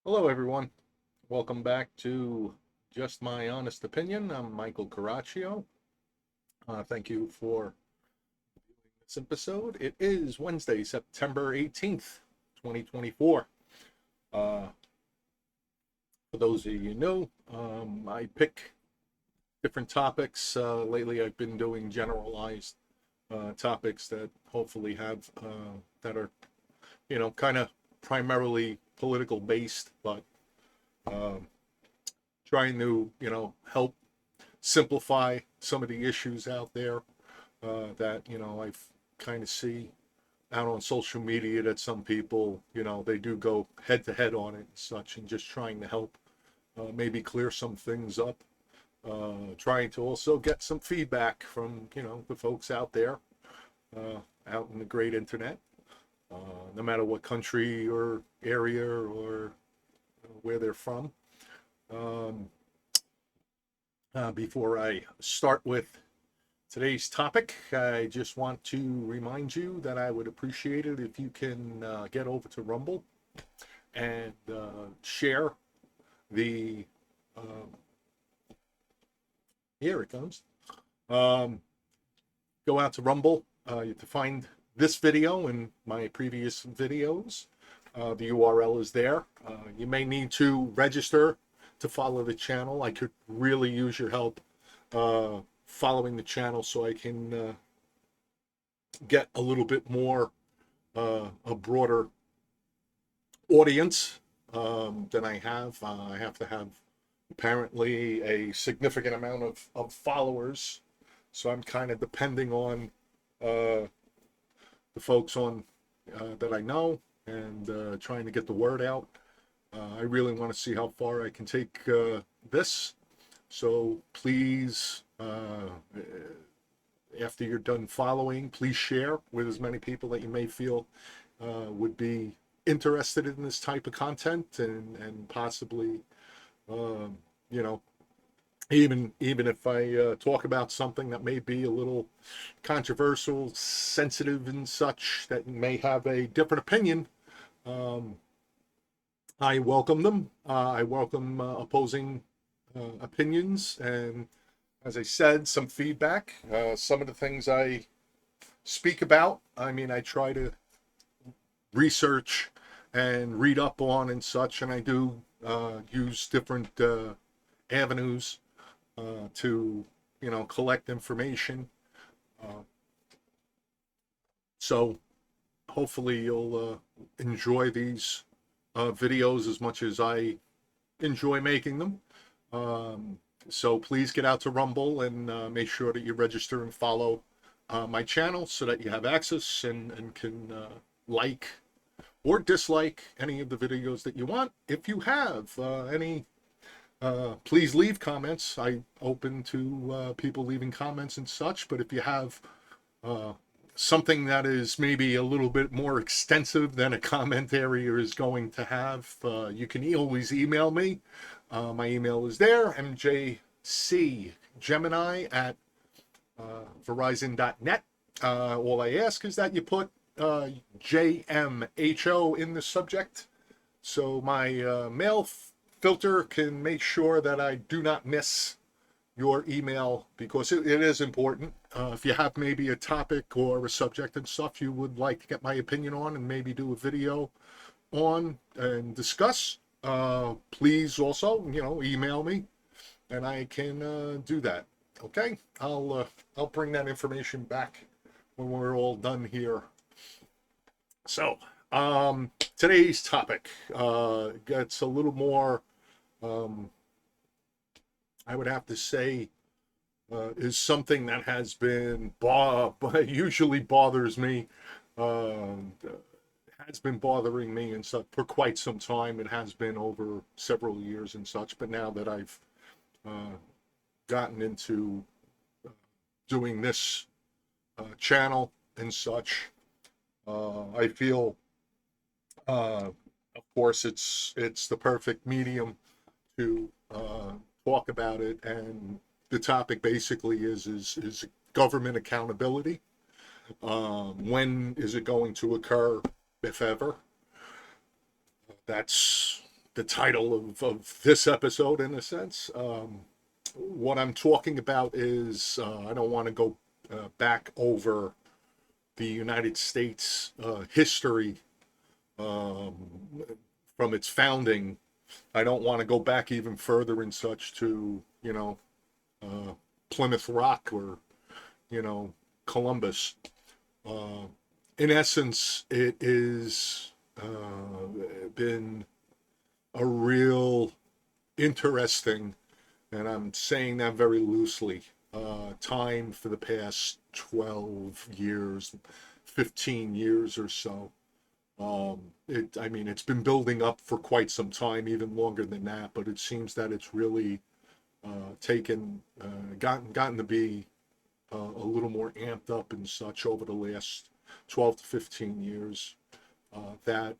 Hello, everyone. Welcome back to Just My Honest Opinion. I'm Michael Caraccio. Thank you for this episode. It is Wednesday, September 18th, 2024. Uh, for those of you new, I pick different topics. Lately, I've been doing generalized topics that hopefully that are, kind of primarily political based, but um, trying to, help simplify some of the issues out there that I kind of see out on social media that some people they do go head to head on it and such, and just trying to help maybe clear some things up, trying to also get some feedback from the folks out there, out in the great internet, no matter what country or area or where they're from. um, Before I start with today's topic, I just want to remind you that I would appreciate it if you can get over to Rumble and share the. Um, Here it comes. Um, Go out to Rumble to find this video and my previous videos. The URL is there. You may need to register to follow the channel. I could really use your help following the channel so I can get a little bit more, a broader audience than I have. I have to have apparently a significant amount of followers. So I'm kind of depending on the folks on that I know, and trying to get the word out. I really want to see how far I can take this. So please, after you're done following, please share with as many people that you may feel would be interested in this type of content, and possibly, um, you know, even if I talk about something that may be a little controversial, sensitive, and such, that may have a different opinion, um, I welcome them. I welcome opposing opinions, and as I said, some feedback. Some of the things I speak about, I mean, I try to research and read up on and such, and I do use different avenues to collect information. Uh, so hopefully you'll enjoy these videos as much as I enjoy making them. So please get out to Rumble and make sure that you register and follow my channel so that you have access and can like or dislike any of the videos that you want. If you have any, please leave comments. I open to people leaving comments and such. But if you have uh, something that is maybe a little bit more extensive than a comment area is going to have, you can always email me. My email is there, mjcgemini at verizon.net. All I ask is that you put JMHO in the subject, so my mail filter can make sure that I do not miss your email, because it is important. If you have maybe a topic or a subject and stuff you would like to get my opinion on and maybe do a video on and discuss, please also email me and I can do that. Okay, I'll bring that information back when we're all done here. So today's topic gets a little more, um, I would have to say, is something that has been usually bothers me, uh, has been bothering me and stuff for quite some time. It has been over several years and such, but now that I've uh, gotten into doing this channel and such, I feel, of course, it's the perfect medium to talk about it. And the topic basically is government accountability. When is it going to occur, if ever? That's the title of this episode in a sense. What I'm talking about is I don't want to go back over the United States history um, from its founding. I don't want to go back even further and such to, uh, Plymouth Rock or, Columbus. Uh, in essence, it is been a real interesting, and I'm saying that very loosely, time for the past 12 years, 15 years or so. I mean, it's been building up for quite some time, even longer than that, but it seems that it's really gotten to be a little more amped up and such over the last 12 to 15 years. That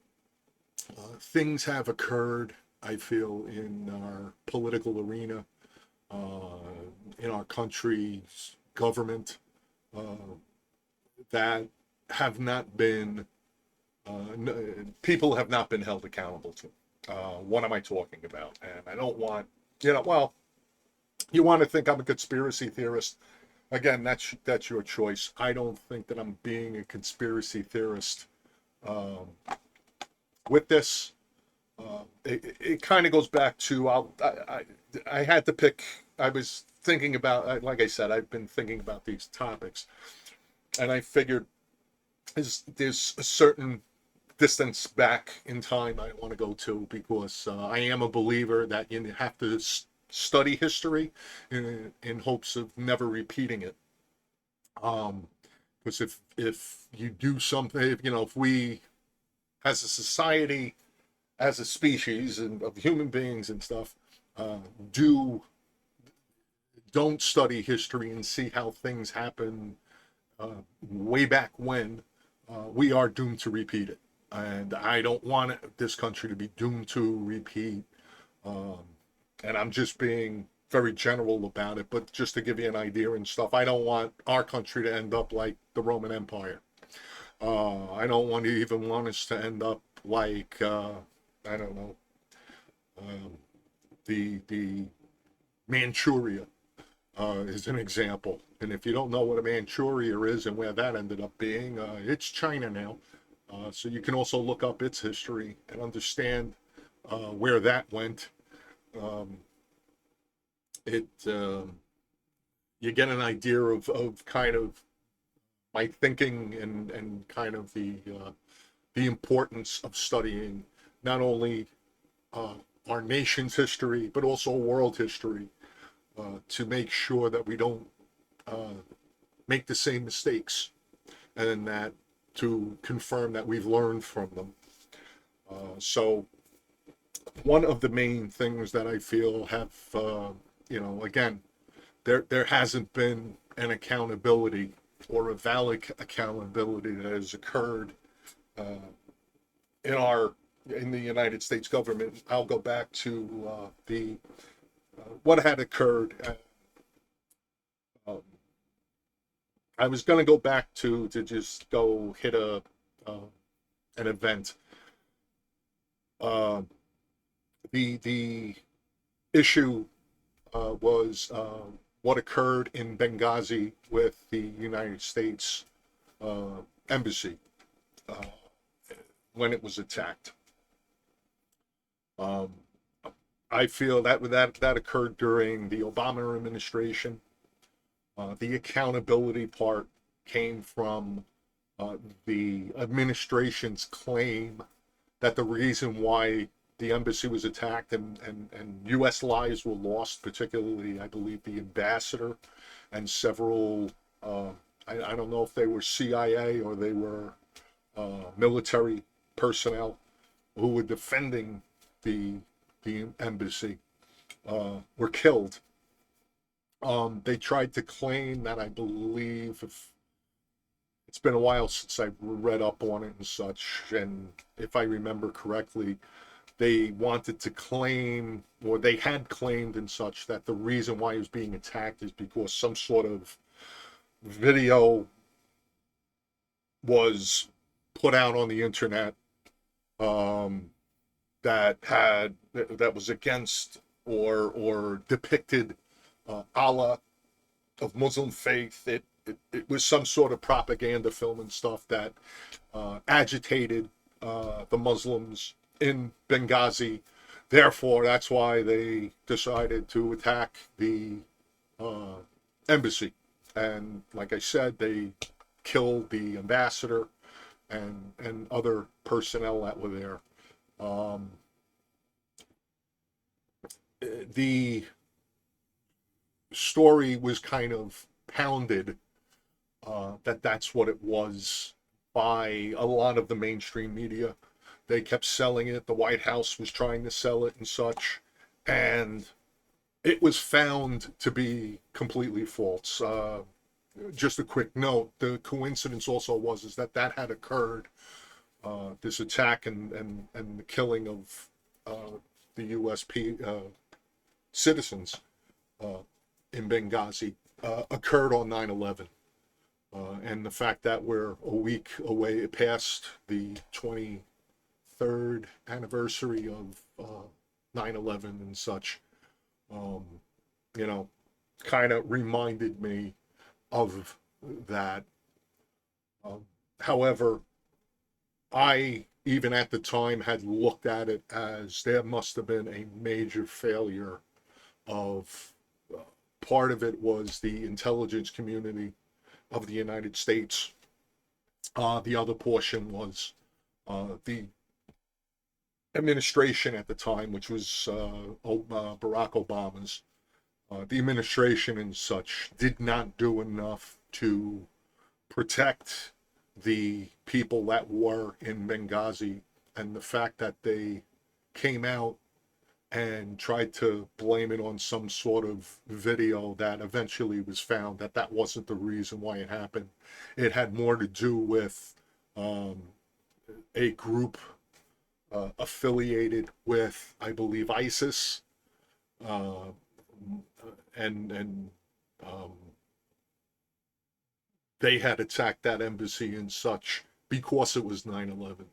things have occurred, I feel, in our political arena, in our country's government, uh, that have not been, people have not been held accountable to. What am I talking about? And I don't want, well, you want to think I'm a conspiracy theorist. Again, that's your choice. I don't think that I'm being a conspiracy theorist um, with this. It kind of goes back to I had to pick. I was thinking about, like I said, I've been thinking about these topics, and I figured there's a certain distance back in time I want to go to because I am a believer that you have to study history in hopes of never repeating it. Um, because if you do something, if we as a society, as a species and of human beings and stuff, uh, do don't study history and see how things happen way back when, we are doomed to repeat it. And I don't want this country to be doomed to repeat. Um, and I'm just being very general about it, but just to give you an idea and stuff, I don't want our country to end up like the Roman Empire. I don't want us to end up like I don't know, um, the Manchuria is an example. And if you don't know what a Manchuria is and where that ended up being, it's China now. So you can also look up its history and understand where that went. Um, it You get an idea of kind of my thinking and kind of the importance of studying not only uh, our nation's history but also world history to make sure that we don't uh, make the same mistakes and that to confirm that we've learned from them. So one of the main things that I feel have, again, there hasn't been an accountability or a valid accountability that has occurred uh, in our in the United States government. I'll go back to the what had occurred. Um, I was going to go back to just go hit a an event. Uh, the issue was what occurred in Benghazi with the United States embassy uh, when it was attacked. Um, I feel that occurred during the Obama administration. The accountability part came from uh, the administration's claim that the reason why the embassy was attacked and U.S. lives were lost, particularly, I believe, the ambassador and several, I don't know if they were CIA or they were military personnel who were defending the, the embassy, were killed. They tried to claim that, I believe, if it's been a while since I read up on it and such, and if I remember correctly, they wanted to claim, or they had claimed and such, that the reason why he was being attacked is because some sort of video was put out on the internet, um, that was against or depicted Allah of Muslim faith. It was some sort of propaganda film and stuff that agitated the Muslims in Benghazi. Therefore, that's why they decided to attack the embassy. And like I said, they killed the ambassador and other personnel that were there. The story was kind of pounded that that's what it was by a lot of the mainstream media. They kept selling it. The White House was trying to sell it and such. And it was found to be completely false. Just a quick note, the coincidence also was that had occurred, this attack and the killing of the U.S. citizens in Benghazi occurred on 9/11. And the fact that we're a week away past the 23rd anniversary of 9/11 and such, kind of reminded me of that. However, I, even at the time, had looked at it as there must have been a major failure of part of it was the intelligence community of the United States. The other portion was the administration at the time, which was Barack Obama's. The administration and such did not do enough to protect the people that were in Benghazi, and the fact that they came out and tried to blame it on some sort of video that eventually was found that wasn't the reason why it happened. It had more to do with a group affiliated with, I believe, ISIS, and they had attacked that embassy and such because it was 9/11.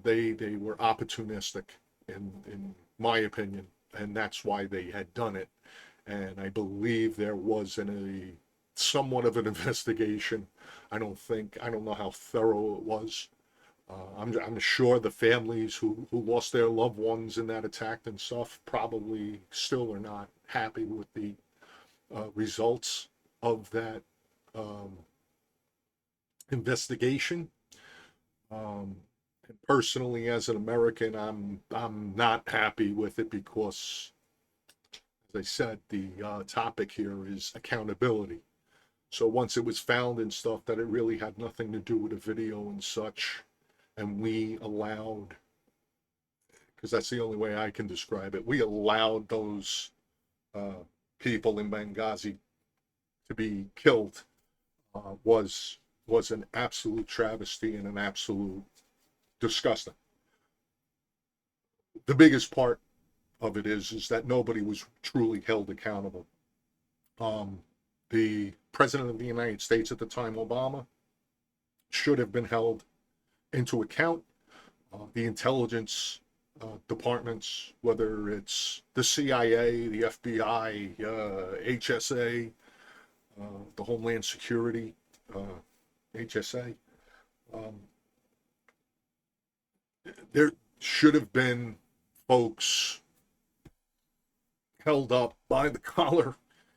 They were opportunistic, in my opinion, and that's why they had done it. And I believe there was somewhat of an investigation. I don't know how thorough it was. I'm sure the families who lost their loved ones in that attack and stuff probably still are not happy with the results of that investigation. And personally, as an American, I'm not happy with it because, as I said, the topic here is accountability. So once it was found and stuff that it really had nothing to do with a video and such, and we allowed, because that's the only way I can describe it, we allowed those people in Benghazi to be killed, was an absolute travesty and an absolute disgusting. The biggest part of it is that nobody was truly held accountable. The president of the United States at the time, Obama, should have been held into account. The intelligence departments, whether it's the CIA, the FBI, HSA, the Homeland Security, HSA, there should have been folks held up by the collar,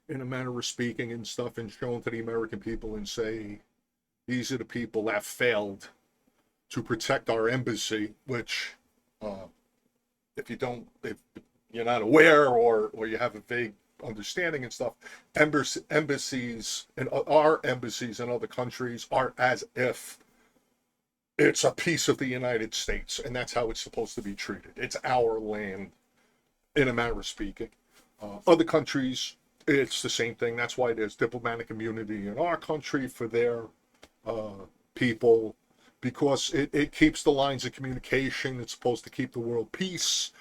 in a manner of speaking, and stuff, and shown to the American people and say, these are the people that failed to protect our embassy, which, if you're not aware or you have a vague understanding and stuff, embassies and our embassies in other countries are as if it's a piece of the United States, and that's how it's supposed to be treated. It's our land, in a manner of speaking. Other countries, it's the same thing. That's why there's diplomatic immunity in our country for their people, because it keeps the lines of communication. It's supposed to keep the world peace,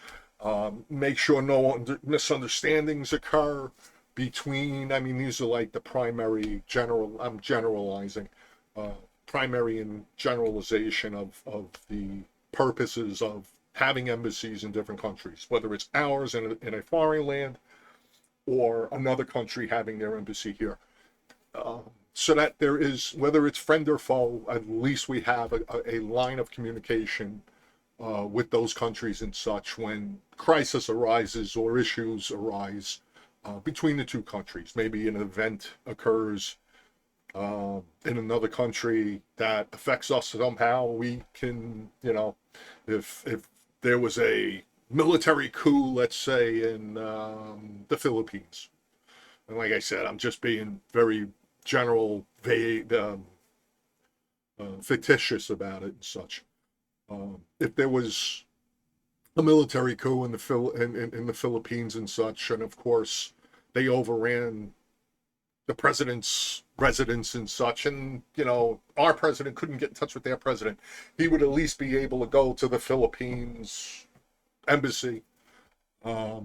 make sure no misunderstandings occur between, I mean, these are like the primary I'm generalizing, primary and generalization of the purposes of having embassies in different countries, whether it's ours in a foreign land or another country having their embassy here. So that there is, whether it's friend or foe, at least we have a line of communication with those countries and such when crisis arises or issues arise between the two countries. Maybe an event occurs in another country that affects us somehow. We can, if there was a military coup, let's say in the Philippines, and like I said, I'm just being very general, vague, fictitious about it and such. If there was a military coup in the Philippines and such, and of course they overran the president's residence and such, and our president couldn't get in touch with their president, he would at least be able to go to the Philippines embassy to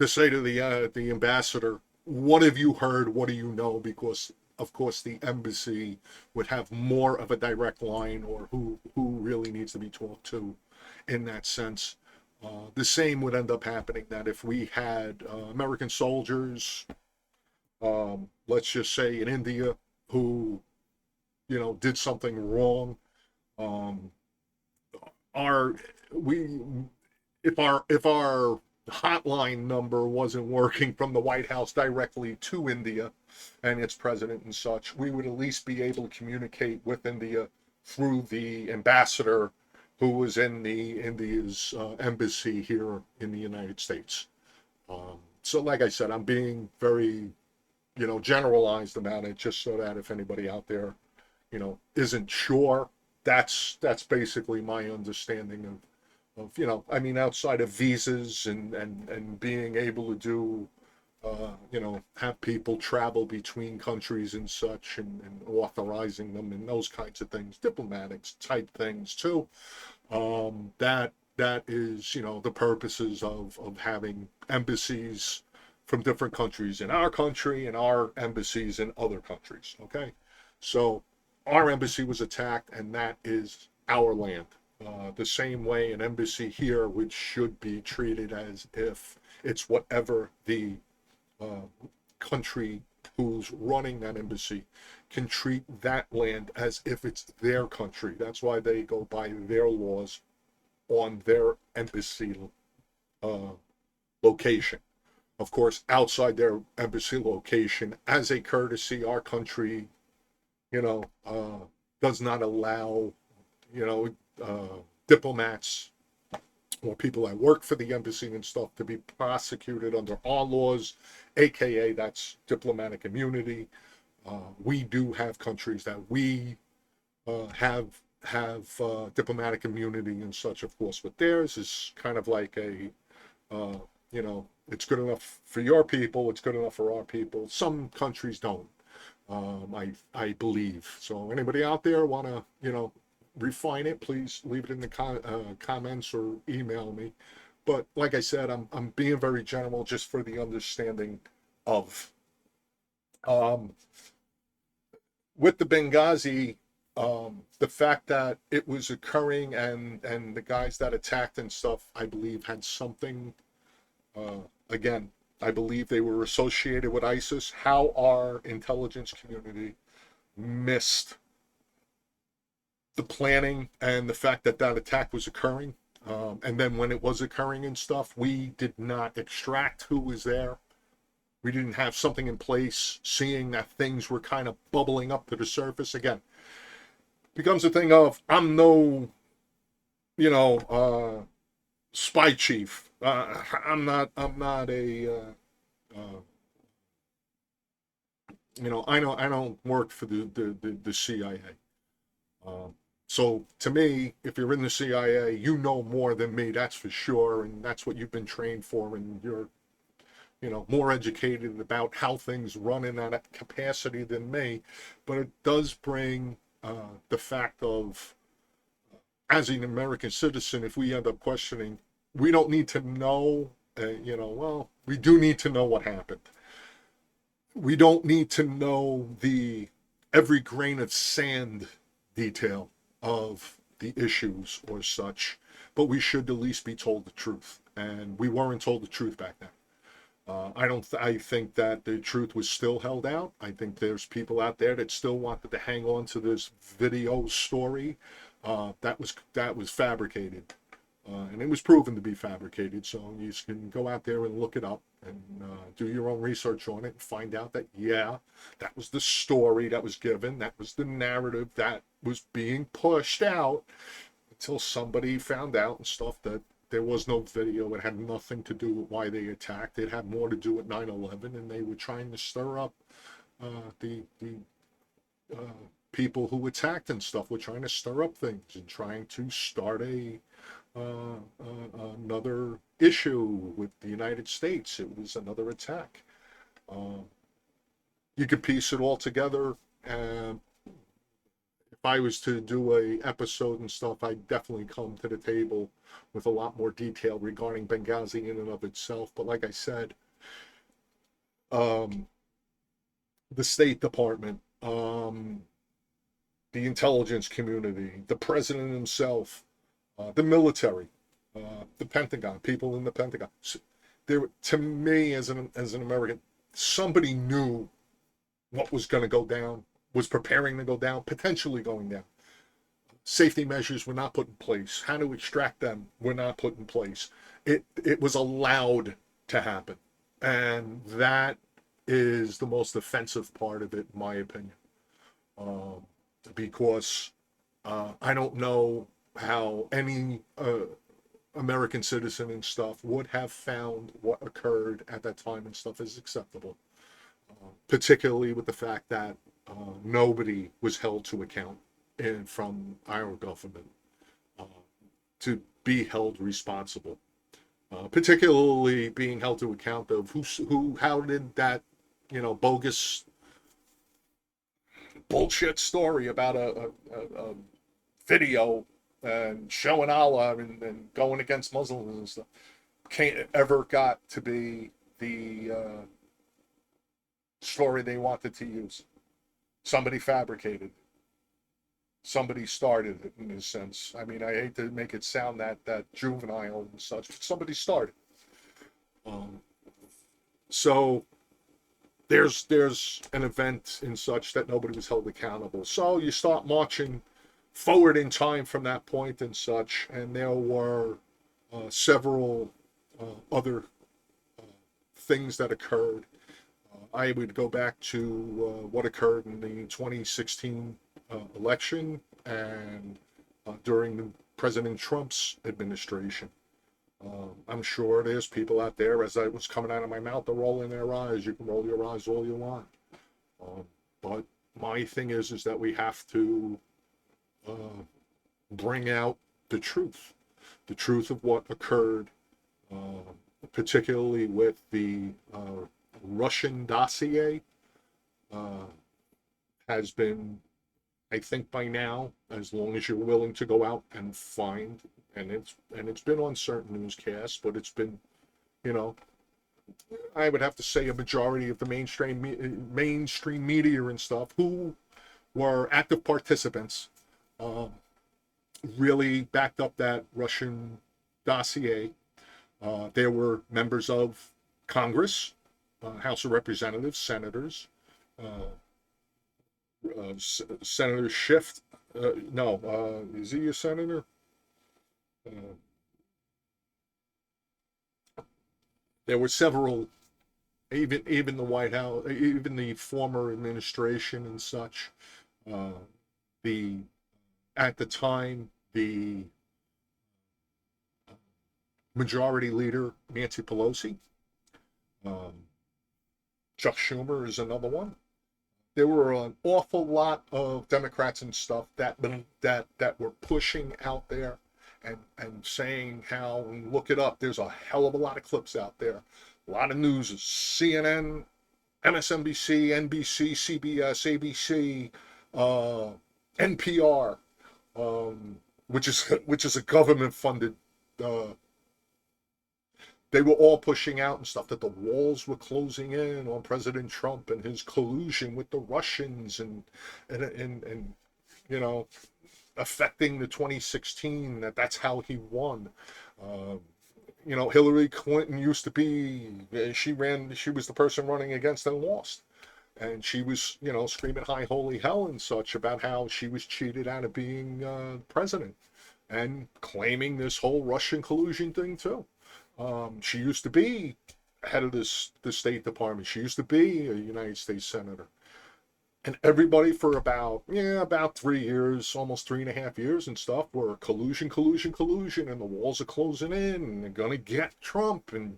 say to the ambassador, what have you heard? What do you know? Because of course the embassy would have more of a direct line, or who really needs to be talked to in that sense. The same would end up happening that if we had American soldiers, let's just say in India, who did something wrong. Our we if our hotline number wasn't working from the White House directly to India and its president and such, we would at least be able to communicate with India through the ambassador who was in India's embassy here in the United States. So like I said, I'm being very, generalized about it, just so that if anybody out there, isn't sure, that's basically my understanding of outside of visas and being able to do, have people travel between countries and such, and authorizing them and those kinds of things, diplomatic type things too. That is, the purposes of having embassies from different countries in our country and our embassies in other countries. Okay, so our embassy was attacked, and that is our land. The same way an embassy here, which should be treated as if it's whatever the country who's running that embassy can treat that land as if it's their country. That's why they go by their laws on their embassy location. Of course, outside their embassy location, as a courtesy, our country, does not allow, diplomats or people that work for the embassy and stuff to be prosecuted under our laws, aka that's diplomatic immunity. We do have countries that we have diplomatic immunity and such, of course, but theirs is kind of like a, it's good enough for your people, it's good enough for our people. Some countries don't, I believe. So anybody out there want to, refine it, please leave it in the comments or email me. But like I said, I'm being very general just for the understanding of. With the Benghazi, the fact that it was occurring and the guys that attacked and stuff, I believe had something, again, I believe they were associated with ISIS. How our intelligence community missed the planning and the fact that that attack was occurring. And then when it was occurring and stuff, we did not extract who was there. We didn't have something in place, seeing that things were kind of bubbling up to the surface. Again, becomes a thing of, I'm no, spy chief. I'm not a, I don't work for the CIA. So to me, if you're in the CIA, you know more than me, that's for sure, and that's what you've been trained for, and you're, more educated about how things run in that capacity than me. But it does bring the fact of, as an American citizen, if we end up questioning, we don't need to know, well, we do need to know what happened. We don't need to know every grain of sand detail of the issues or such, but we should at least be told the truth. And we weren't told the truth back then. I think that the truth was still held out. I think there's people out there that still wanted to hang on to this video story that was fabricated, and it was proven to be fabricated. So you can go out there and look it up and do your own research on it and find out that that was the story that was given, that was the narrative that was being pushed out until somebody found out and stuff that there was no video. It had nothing to do with why they attacked. It had more to do with 9/11, and they were trying to stir up the people who attacked and stuff. Were trying to stir up things and trying to start another issue with the United States. It was another attack. You could piece it all together. If I was to do a episode and stuff, I'd definitely come to the table with a lot more detail regarding Benghazi in and of itself. But like I said, the State Department, the intelligence community, the president himself, the military, the Pentagon, people in the Pentagon. To me, as an American, somebody knew what was going to go down, was preparing to go down, potentially going down. Safety measures were not put in place. How to extract them were not put in place. It was allowed to happen. And that is the most offensive part of it, in my opinion. Because I don't know how any American citizen and stuff would have found what occurred at that time and stuff is acceptable. Particularly with the fact that nobody was held to account from our government to be held responsible. Particularly being held to account of how did that, bogus bullshit story about a video and showing Allah and going against Muslims and stuff ever got to be the story they wanted to use. Somebody fabricated. Somebody started it, in a sense. I mean, I hate to make it sound that juvenile and such, but somebody started. So there's an event and such that nobody was held accountable. So you start marching forward in time from that point and such, and there were several other things that occurred. I would go back to what occurred in the 2016 election and during President Trump's administration. I'm sure there's people out there, as I was coming out of my mouth, they're rolling their eyes. You can roll your eyes all you want. But my thing is that we have to bring out the truth of what occurred, particularly with the Russian dossier. Has been, I think by now, as long as you're willing to go out and find, and it's been on certain newscasts, but it's been, I would have to say a majority of the mainstream media and stuff who were active participants really backed up that Russian dossier. There were members of Congress, House of Representatives, senators, Senator Schiff. Is he a senator? There were several, even the White House, even the former administration and such. At the time, the majority leader, Nancy Pelosi. Chuck Schumer is another one. There were an awful lot of Democrats and stuff that were pushing out there and saying how, and look it up, there's a hell of a lot of clips out there. A lot of news is CNN, MSNBC, NBC, CBS, ABC, NPR, which is a government funded. They were all pushing out and stuff that the walls were closing in on President Trump and his collusion with the Russians and affecting the 2016, that's how he won. Hillary Clinton used to be, she was the person running against and lost. And she was, screaming high holy hell and such about how she was cheated out of being president, and claiming this whole Russian collusion thing too. She used to be head of the State Department. She used to be a United States senator. And everybody for about 3 years, almost 3.5 years and stuff, were collusion, and the walls are closing in, and they're gonna get Trump, and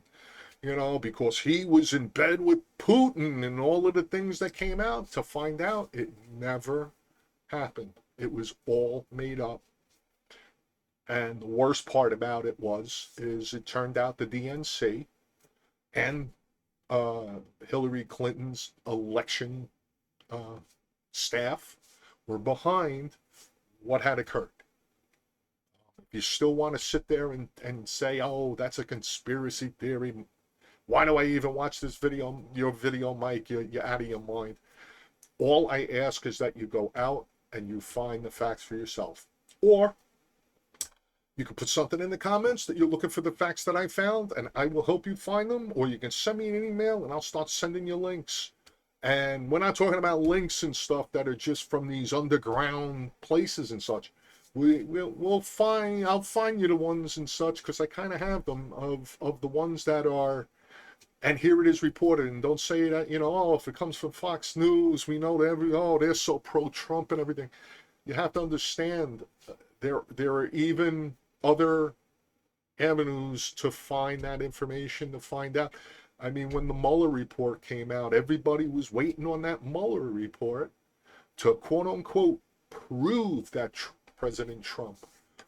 because he was in bed with Putin, and all of the things that came out, to find out it never happened. It was all made up. And the worst part about it is it turned out the DNC and Hillary Clinton's election staff were behind what had occurred. If you still want to sit there and say, oh, that's a conspiracy theory, why do I even watch this video, your video, Mike? You're out of your mind. All I ask is that you go out and you find the facts for yourself. Or you can put something in the comments that you're looking for the facts that I found, and I will help you find them. Or you can send me an email and I'll start sending you links. And we're not talking about links and stuff that are just from these underground places and such. I'll find you the ones and such, because I kind of have them of the ones that are, and here it is reported. And don't say that, if it comes from Fox News, we know that they're so pro-Trump and everything. You have to understand, there are even other avenues to find that information, to find out. I mean, when the Mueller report came out, everybody was waiting on that Mueller report to, quote unquote, prove that President Trump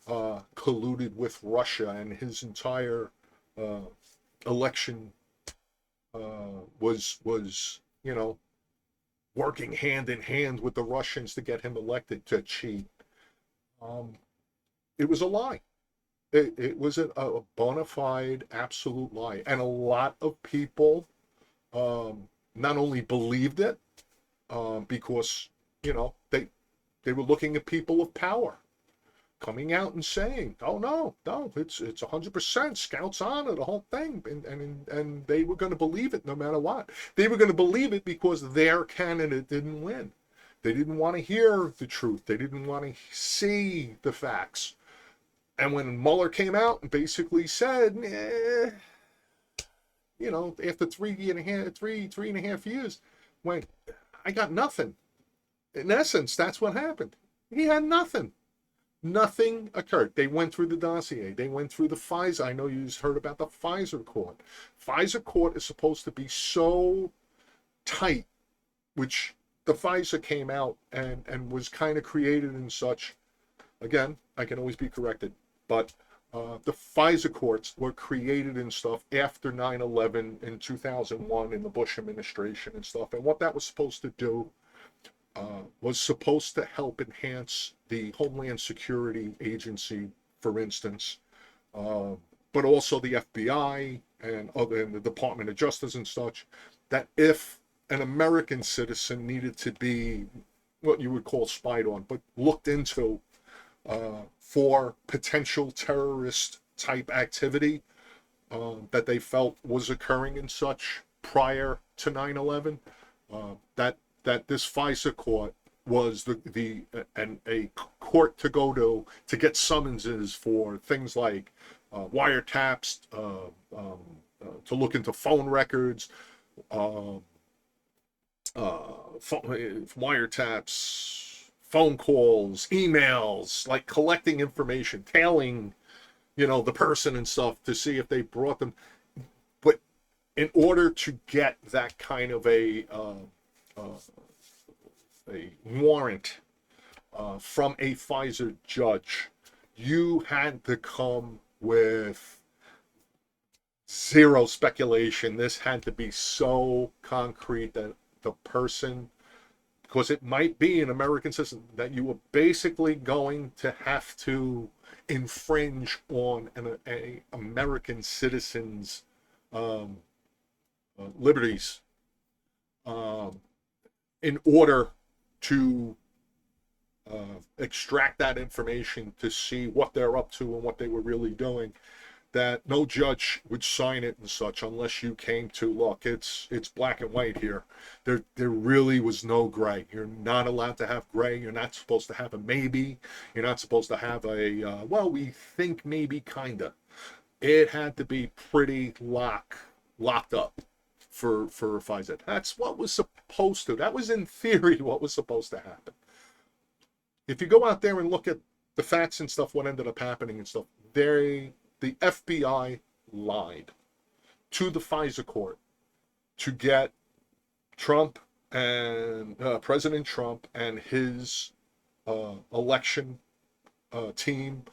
colluded with Russia, and his entire election was working hand in hand with the Russians to get him elected, to cheat. It was a lie. It was a bona fide, absolute lie. And a lot of people not only believed it, because, they were looking at people of power coming out and saying, oh, no, it's 100% Scouts honor, the whole thing. And they were going to believe it no matter what. They were going to believe it because their candidate didn't win. They didn't want to hear the truth. They didn't want to see the facts. And when Mueller came out and basically said, after 3.5 years, went, I got nothing. In essence, that's what happened. He had nothing. Nothing occurred. They went through the dossier. They went through the Pfizer. I know you heard about the Pfizer court. Pfizer court is supposed to be so tight, which the Pfizer came out and was kind of created and such. Again, I can always be corrected. But the Pfizer courts were created and stuff after 9/11 in 2001 in the Bush administration and stuff. And what that was supposed to do was supposed to help enhance the Homeland Security Agency, for instance, but also the FBI and the Department of Justice and such, that if an American citizen needed to be what you would call spied on, but looked into for potential terrorist type activity that they felt was occurring and such prior to 9/11, that this FISA court was a court to go to get summonses for things like wiretaps, to look into phone records, wiretaps, phone calls, emails, like collecting information, tailing, the person and stuff to see if they brought them. But in order to get that kind of a warrant from a Pfizer judge, you had to come with zero speculation. This had to be so concrete that the person, because it might be an American citizen, that you were basically going to have to infringe on an American citizen's liberties in order to extract that information to see what they're up to and what they were really doing, that no judge would sign it and such unless you came to, look, it's black and white here. There really was no gray. You're not allowed to have gray. You're not supposed to have a maybe. You're not supposed to have a well, we think maybe, kinda. It had to be pretty locked up for FISA. That's what was supposed to. That was in theory what was supposed to happen. If you go out there and look at the facts and stuff, what ended up happening and stuff, the FBI lied to the FISA court to get Trump and President Trump and his election team,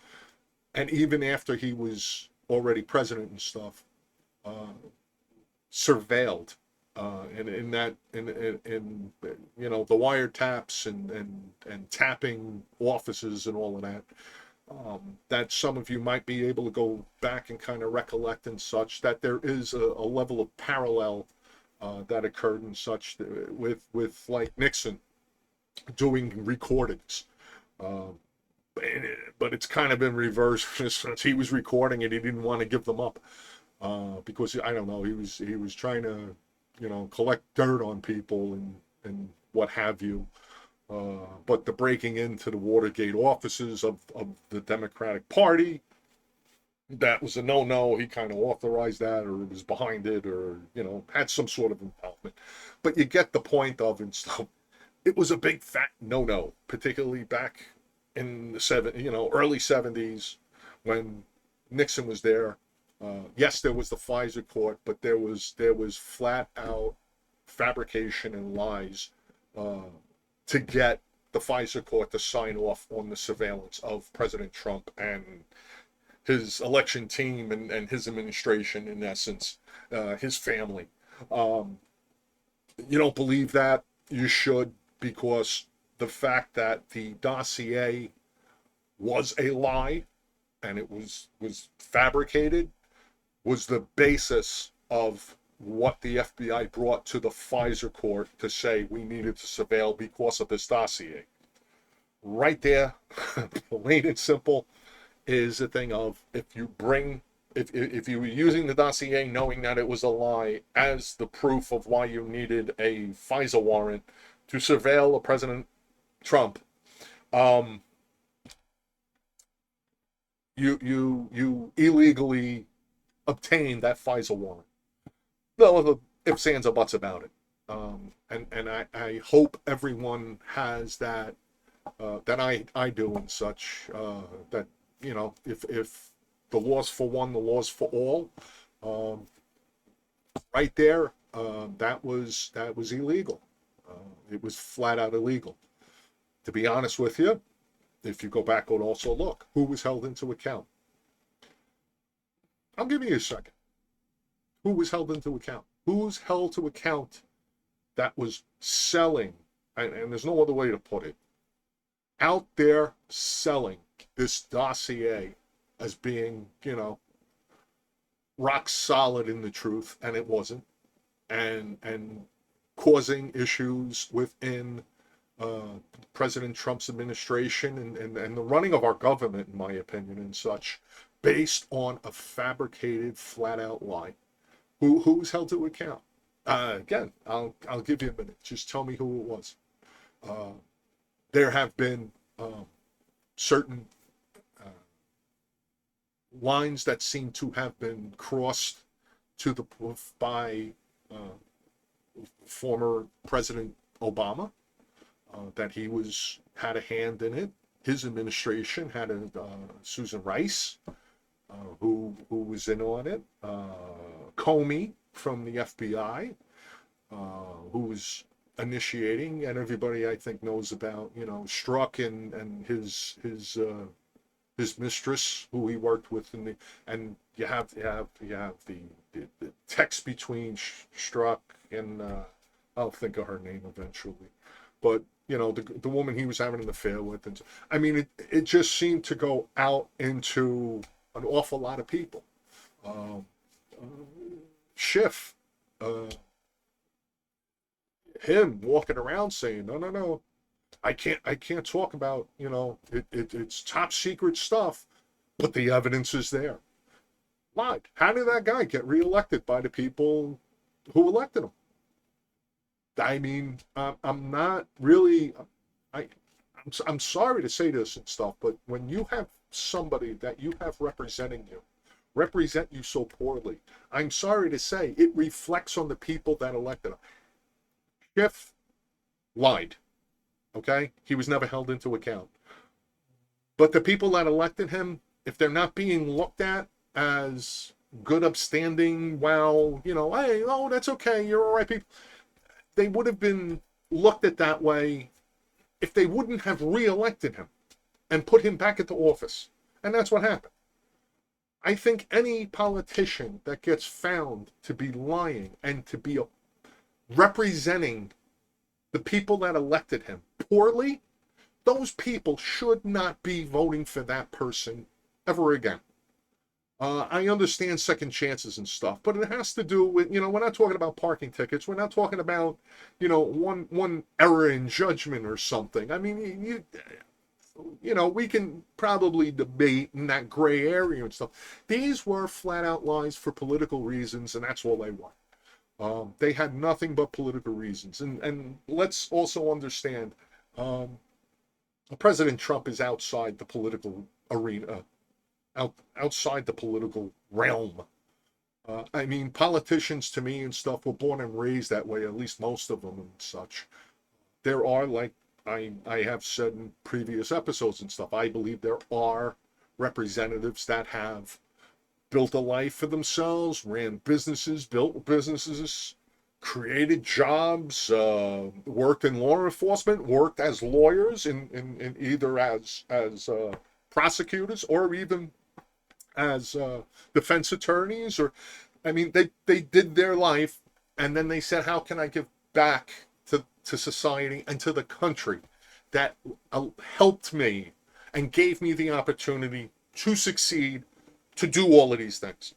and even after he was already president and stuff, surveilled in you know, the wiretaps and tapping offices and all of that. That some of you might be able to go back and kind of recollect and such, that there is a level of parallel that occurred and such with like Nixon doing recordings. But it's kind of in reverse. Since he was recording it, he didn't want to give them up because, I don't know, he was trying to, you know, collect dirt on people and what have you. But the breaking into the Watergate offices of the Democratic Party, that was a no-no. He kind of authorized that, or was behind it, or, you know, had some sort of involvement. But you get the point of and stuff. It was a big fat no-no, particularly back in the early 70s when Nixon was there. Yes, there was the FISA court, but there was flat out fabrication and lies to get the FISA court to sign off on the surveillance of President Trump and his election team and his administration, in essence, his family. You don't believe that? You should, because the fact that the dossier was a lie and it was fabricated was the basis of what the FBI brought to the FISA court to say we needed to surveil because of this dossier. Right there, plain and simple, is a thing of, if you were using the dossier knowing that it was a lie as the proof of why you needed a FISA warrant to surveil a President Trump, you illegally obtained that FISA warrant. No ifs, ands, or buts about it. And I hope everyone has that I do and such, that, you know, if the law's for one, the law's for all. Right there, that was illegal. It was flat out illegal. To be honest with you, if you go back and also look, who was held into account? I'll give you a second. Who was held into account? Who's held to account that was selling, and there's no other way to put it, out there selling this dossier as being, you know, rock solid in the truth, and it wasn't, and causing issues within President Trump's administration and the running of our government, in my opinion, and such, based on a fabricated, flat-out lie. Who's held to account? Again, I'll give you a minute. Just tell me who it was. There have been certain lines that seem to have been crossed to the by former President Obama, that he had a hand in it. His administration had Susan Rice, who was in on it. Comey from the FBI, who was initiating, and everybody I think knows about, you know, Strzok and his mistress, who he worked with, and you have the text between Strzok and I'll think of her name eventually, but, you know, the woman he was having an affair with, and I mean, it just seemed to go out into an awful lot of people. Schiff, him walking around saying, no, I can't talk about, it's top secret stuff, but the evidence is there. Lied. How did that guy get reelected by the people who elected him? I mean, I'm not really, I'm sorry to say this and stuff, but when you have somebody that you have representing you, represent you so poorly, I'm sorry to say it reflects on the people that elected him. Schiff lied. Okay? He was never held into account. But the people that elected him, if they're not being looked at as good, upstanding, well, hey, oh, that's okay, you're all right, people, they would have been looked at that way if they wouldn't have reelected him and put him back into office. And that's what happened. I think any politician that gets found to be lying and to be representing the people that elected him poorly, those people should not be voting for that person ever again. I understand second chances and stuff, but it has to do with, we're not talking about parking tickets. We're not talking about, one error in judgment or something. I mean, we can probably debate in that gray area and stuff. These were flat out lies for political reasons, and that's all they want. They had nothing but political reasons. And let's also understand, President Trump is outside the political arena, outside the political realm. I mean, politicians to me and stuff were born and raised that way, at least most of them and such. There are, like I have said in previous episodes and stuff, I believe there are representatives that have built a life for themselves, ran businesses, built businesses, created jobs, worked in law enforcement, worked as lawyers in either as prosecutors or even as defense attorneys, or I mean they did their life and then they said, how can I give back to society and to the country that helped me and gave me the opportunity to succeed, to do all of these things.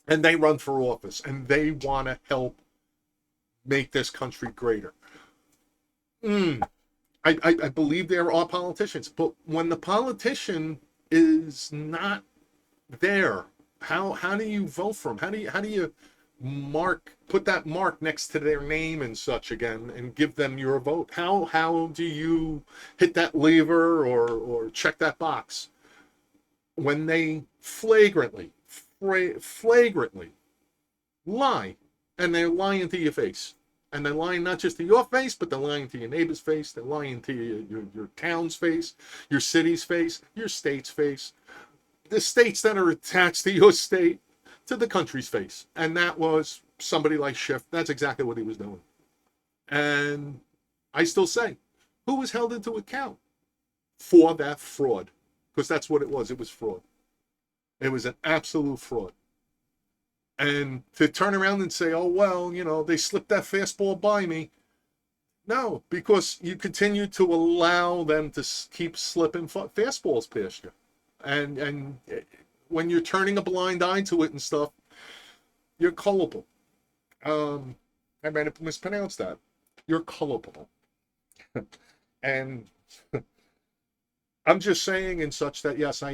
And they run for office and they want to help make this country greater. I believe there are politicians, but when the politician is not there, how do you vote for them? How do you put that mark next to their name and such again and give them your vote? How do you hit that lever or check that box when they flagrantly lie, and they're lying to your face? And they're lying not just to your face, but they're lying to your neighbor's face. They're lying to your town's face, your city's face, your state's face, the states that are attached to your state, to the country's face. And that was somebody like Schiff. That's exactly what he was doing. And I still say, who was held into account for that fraud? Because that's what it was. It was fraud. It was an absolute fraud. And to turn around and say, oh, well, they slipped that fastball by me. No, because you continue to allow them to keep slipping fastballs past you. And when you're turning a blind eye to it and stuff, you're culpable. I might have mispronounced that. You're culpable. And I'm just saying and such that, yes,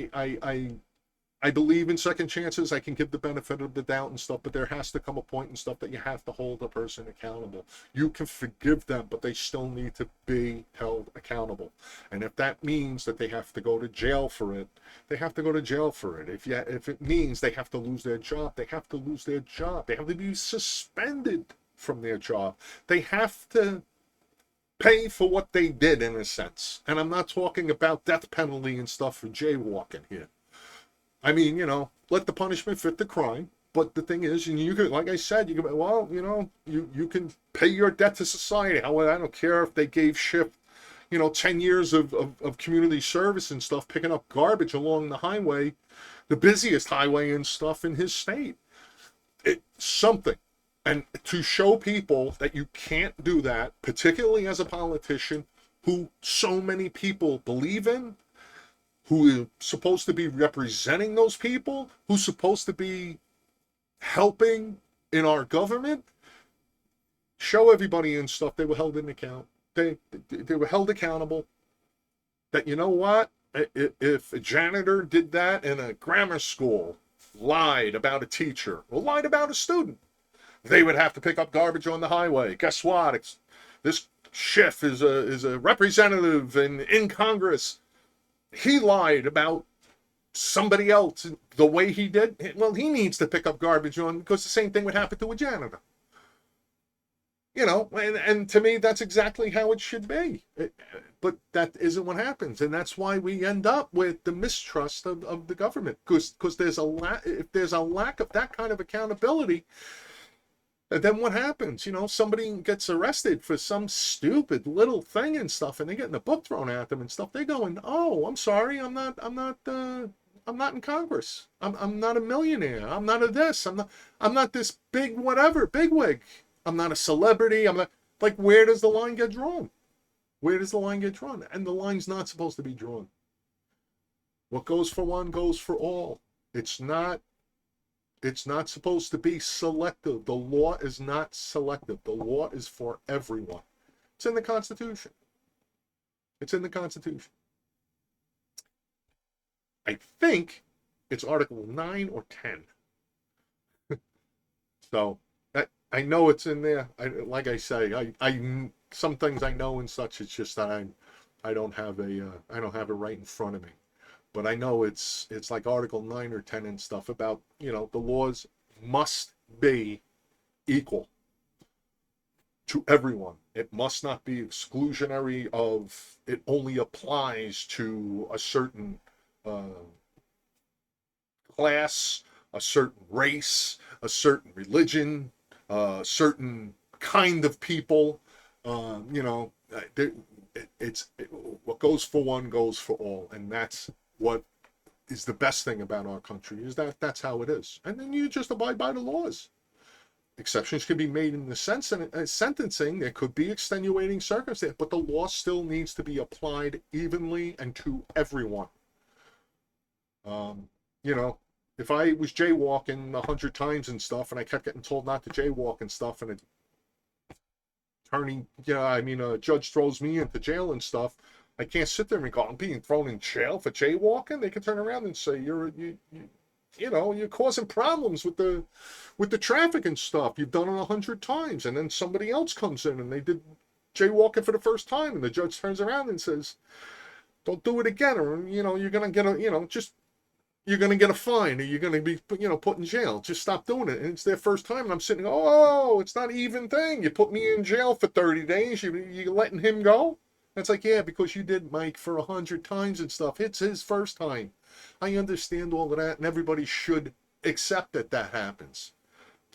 I believe in second chances. I can give the benefit of the doubt and stuff, but there has to come a point and stuff that you have to hold a person accountable. You can forgive them, but they still need to be held accountable. And if that means that they have to go to jail for it, they have to go to jail for it. If it means they have to lose their job, they have to lose their job. They have to be suspended from their job. They have to pay for what they did, in a sense. And I'm not talking about death penalty and stuff for jaywalking here. I mean, let the punishment fit the crime. But the thing is, and you can, like I said, you can, well, you can pay your debt to society. However, I don't care if they gave Schiff, 10 years of community service and stuff, picking up garbage along the highway, the busiest highway and stuff in his state. It's something. And to show people that you can't do that, particularly as a politician who so many people believe in, who is supposed to be representing those people, who's supposed to be helping in our government, show everybody and stuff they were held in account. they were held accountable. That, you know what? If a janitor did that in a grammar school, lied about a teacher or lied about a student, they would have to pick up garbage on the highway. Guess what? This Schiff is a representative in Congress. He lied about somebody else the way he did. Well, he needs to pick up garbage on, because the same thing would happen to a janitor. You know, and to me, that's exactly how it should be. But that isn't what happens, and that's why we end up with the mistrust of the government, because if there's a lack of that kind of accountability, and then what happens? You know, somebody gets arrested for some stupid little thing and stuff, and they get in the book thrown at them and stuff. They're going, "Oh, I'm sorry, I'm not in Congress. I'm not a millionaire. I'm not a this. I'm not this big whatever, bigwig. I'm not a celebrity. I'm not." Like, where does the line get drawn? Where does the line get drawn? And the line's not supposed to be drawn. What goes for one goes for all. It's not supposed to be selective. The law is not selective. The law is for everyone. It's in the Constitution. It's in the Constitution. I think it's Article 9 or 10. So I know it's in there. Like I say, I some things I know and such. It's just that I don't have it right in front of me. But I know it's like Article 9 or 10 and stuff about, you know, the laws must be equal to everyone. It must not be exclusionary of it only applies to a certain class, a certain race, a certain religion, a certain kind of people. You know, what goes for one goes for all, and that's what is the best thing about our country, is that that's how it is. And then you just abide by the laws. Exceptions can be made in the sentencing. There could be extenuating circumstances, but the law still needs to be applied evenly and to everyone. You know, if I was jaywalking 100 times and stuff, and I kept getting told not to jaywalk and stuff, and a judge throws me into jail and stuff, I can't sit there and go, "I'm being thrown in jail for jaywalking." They can turn around and say, you're causing problems with the traffic and stuff. You've done it 100 times, and then somebody else comes in and they did jaywalking for the first time, and the judge turns around and says, "Don't do it again, or you're gonna get you're gonna get a fine, or you're gonna be put in jail. Just stop doing it." And it's their first time, and I'm sitting, "Oh, it's not an even thing. You put me in jail for 30 days. You letting him go?" It's like, yeah, because you did Mike for 100 times and stuff. It's his first time. I understand all of that, and everybody should accept that happens.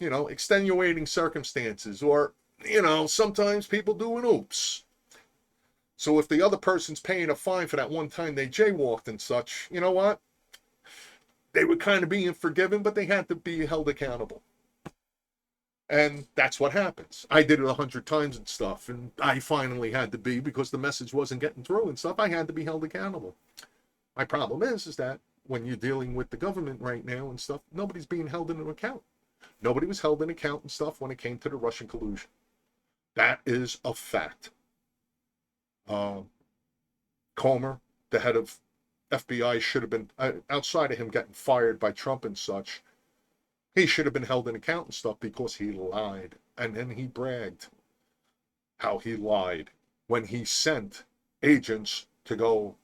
Extenuating circumstances, or, sometimes people do an oops. So if the other person's paying a fine for that one time they jaywalked and such, you know what? They were kind of being forgiven, but they had to be held accountable. And that's what happens. I did it 100 times and stuff, and I finally had to be, because the message wasn't getting through and stuff, I had to be held accountable. My problem is that when you're dealing with the government right now and stuff, nobody's being held into account. Nobody was held in account and stuff when it came to the Russian collusion. That is a fact. Comer, the head of FBI, should have been, outside of him getting fired by Trump and such, he should have been held in account and stuff, because he lied. And then he bragged how he lied when he sent agents to go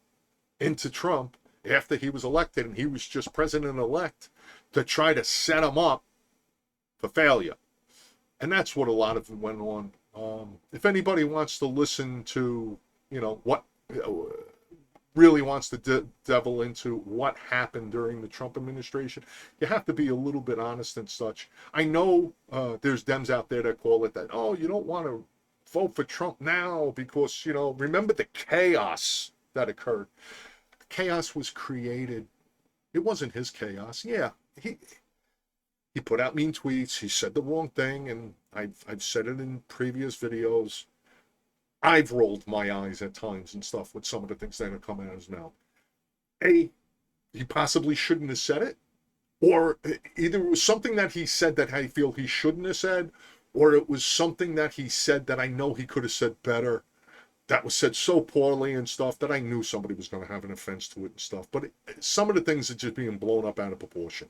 into Trump after he was elected, and he was just president-elect, to try to set him up for failure. And that's what a lot of it went on. If anybody wants to listen to, what really wants to delve into what happened during the Trump administration, you have to be a little bit honest and such. I know there's Dems out there that call it that, "Oh, you don't want to vote for Trump now because, remember the chaos that occurred." The chaos was created. It wasn't his chaos. Yeah, he put out mean tweets. He said the wrong thing, and I've said it in previous videos. I've rolled my eyes at times and stuff with some of the things that are coming out of his mouth. He possibly shouldn't have said it, or either it was something that he said that I feel he shouldn't have said, or it was something that he said that I know he could have said better. that was said so poorly and stuff that I knew somebody was going to have an offense to it and stuff. But some of the things are just being blown up out of proportion.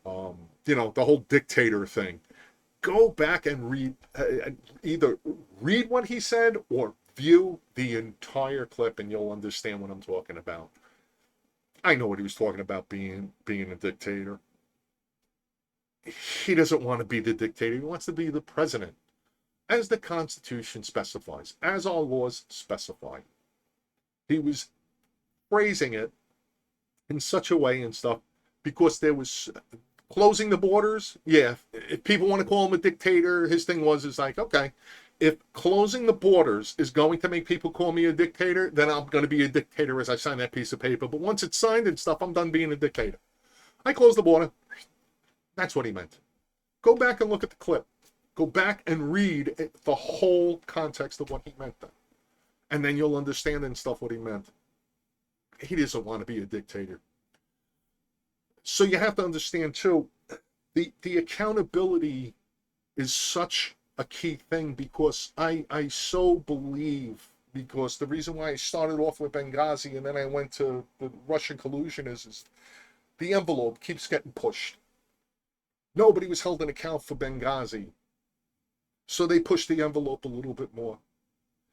The whole dictator thing. Go back and read, either read what he said or view the entire clip, and you'll understand what I'm talking about. I know what he was talking about being a dictator. He doesn't want to be the dictator. He wants to be the president, as the Constitution specifies, as our laws specify. He was phrasing it in such a way and stuff because there was closing the borders. Yeah, if people want to call him a dictator, his thing is like, okay, if closing the borders is going to make people call me a dictator, then I'm going to be a dictator as I sign that piece of paper. But once it's signed and stuff, I'm done being a dictator. I close the border. That's what he meant. Go back and look at the clip. Go back and read the whole context of what he meant then. And then you'll understand and stuff what he meant. He doesn't want to be a dictator. So you have to understand too, the accountability is such a key thing, because I so believe, because the reason why I started off with Benghazi and then I went to the Russian collusion is the envelope keeps getting pushed. Nobody was held in account for Benghazi. So they pushed the envelope a little bit more.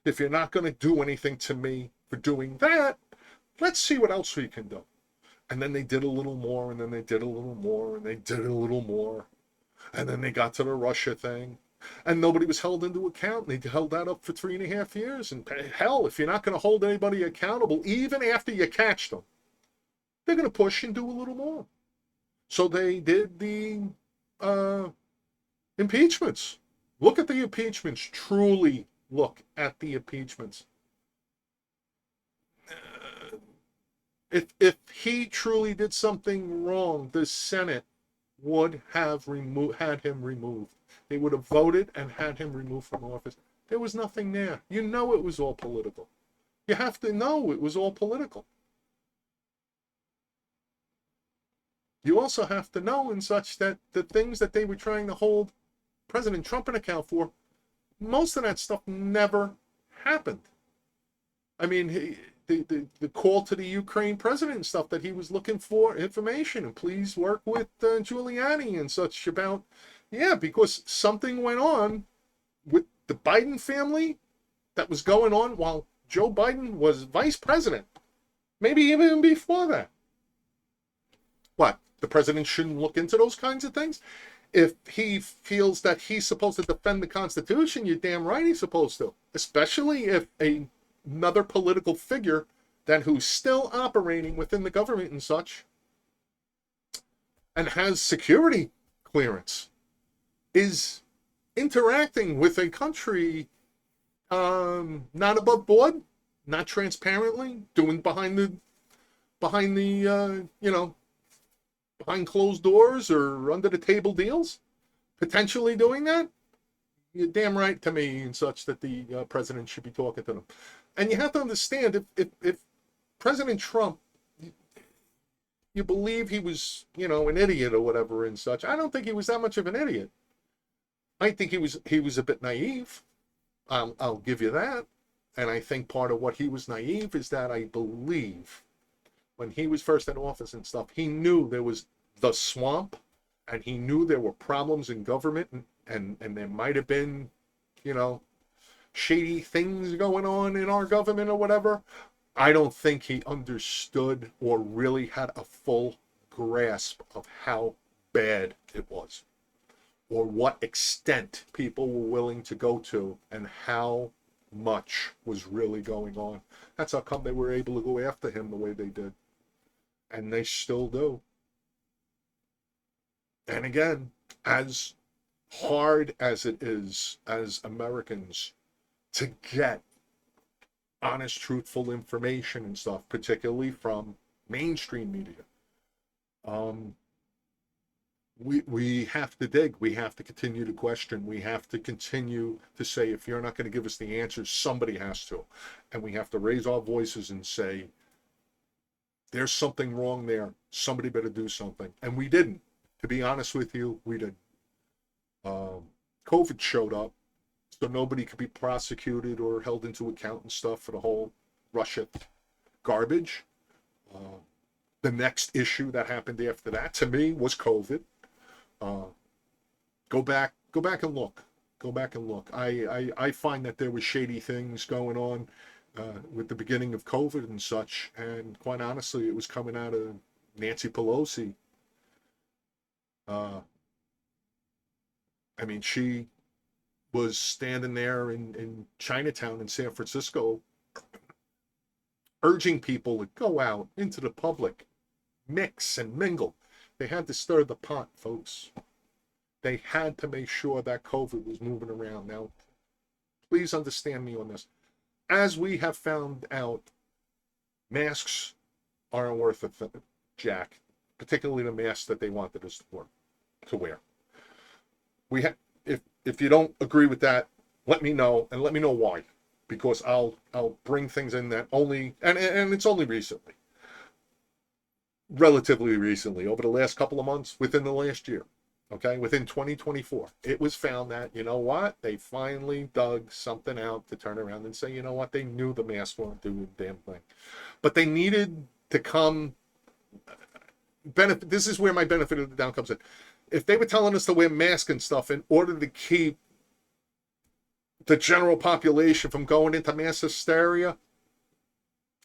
If you're not going to do anything to me for doing that, let's see what else we can do. And then they did a little more, and then they did a little more, and they did a little more. And then they got to the Russia thing. And nobody was held into account. They held that up for 3.5 years. And hell, if you're not going to hold anybody accountable, even after you catch them, they're going to push and do a little more. So they did the impeachments. Look at the impeachments. Truly look at the impeachments. If he truly did something wrong, the Senate would have had him removed. They would have voted and had him removed from office. There was nothing there. You know it was all political. You have to know it was all political. You also have to know in such that the things that they were trying to hold President Trump an account for, most of that stuff never happened. I mean, the call to the Ukraine president and stuff, that he was looking for information and please work with Giuliani and such about, because something went on with the Biden family that was going on while Joe Biden was vice president. Maybe even before that. What? The president shouldn't look into those kinds of things? If he feels that he's supposed to defend the Constitution, you're damn right he's supposed to. Especially if another political figure that who's still operating within the government and such and has security clearance is interacting with a country not above board, not transparently, doing behind closed doors or under the table deals, potentially doing that, you're damn right to me and such that the president should be talking to them. And you have to understand, if President Trump, you believe he was, an idiot or whatever and such, I don't think he was that much of an idiot. I think he was a bit naive. I'll give you that. And I think part of what he was naive is that I believe when he was first in office and stuff, he knew there was the swamp, and he knew there were problems in government, and there might have been, shady things going on in our government or whatever. I don't think he understood or really had a full grasp of how bad it was, or what extent people were willing to go to, and how much was really going on. That's how come they were able to go after him the way they did. And they still do. And again, as hard as it is as Americans to get honest, truthful information and stuff, particularly from mainstream media, we have to dig. We have to continue to question. We have to continue to say, if you're not going to give us the answers, somebody has to. And we have to raise our voices and say, there's something wrong there. Somebody better do something. And we didn't. To be honest with you, we didn't. COVID showed up. so nobody could be prosecuted or held into account and stuff for the whole Russia garbage. The next issue that happened after that, to me, was COVID. Go back and look. Go back and look. I find that there was shady things going on with the beginning of COVID and such, and quite honestly, it was coming out of Nancy Pelosi. I mean, she was standing there in Chinatown in San Francisco, urging people to go out into the public, mix and mingle. They had to stir the pot, folks. They had to make sure that COVID was moving around. Now, please understand me on this. As we have found out, masks aren't worth a jack, particularly the masks that they wanted us to wear. If you don't agree with that, let me know, and let me know why, because I'll bring things in that only, and it's only recently, relatively recently, over the last couple of months, within the last year. Okay, within 2024, it was found that, you know what, they finally dug something out to turn around and say, you know what, they knew the masks weren't doing the damn thing. But they needed to come, this is where my benefit of the doubt comes in. If they were telling us to wear masks and stuff in order to keep the general population from going into mass hysteria,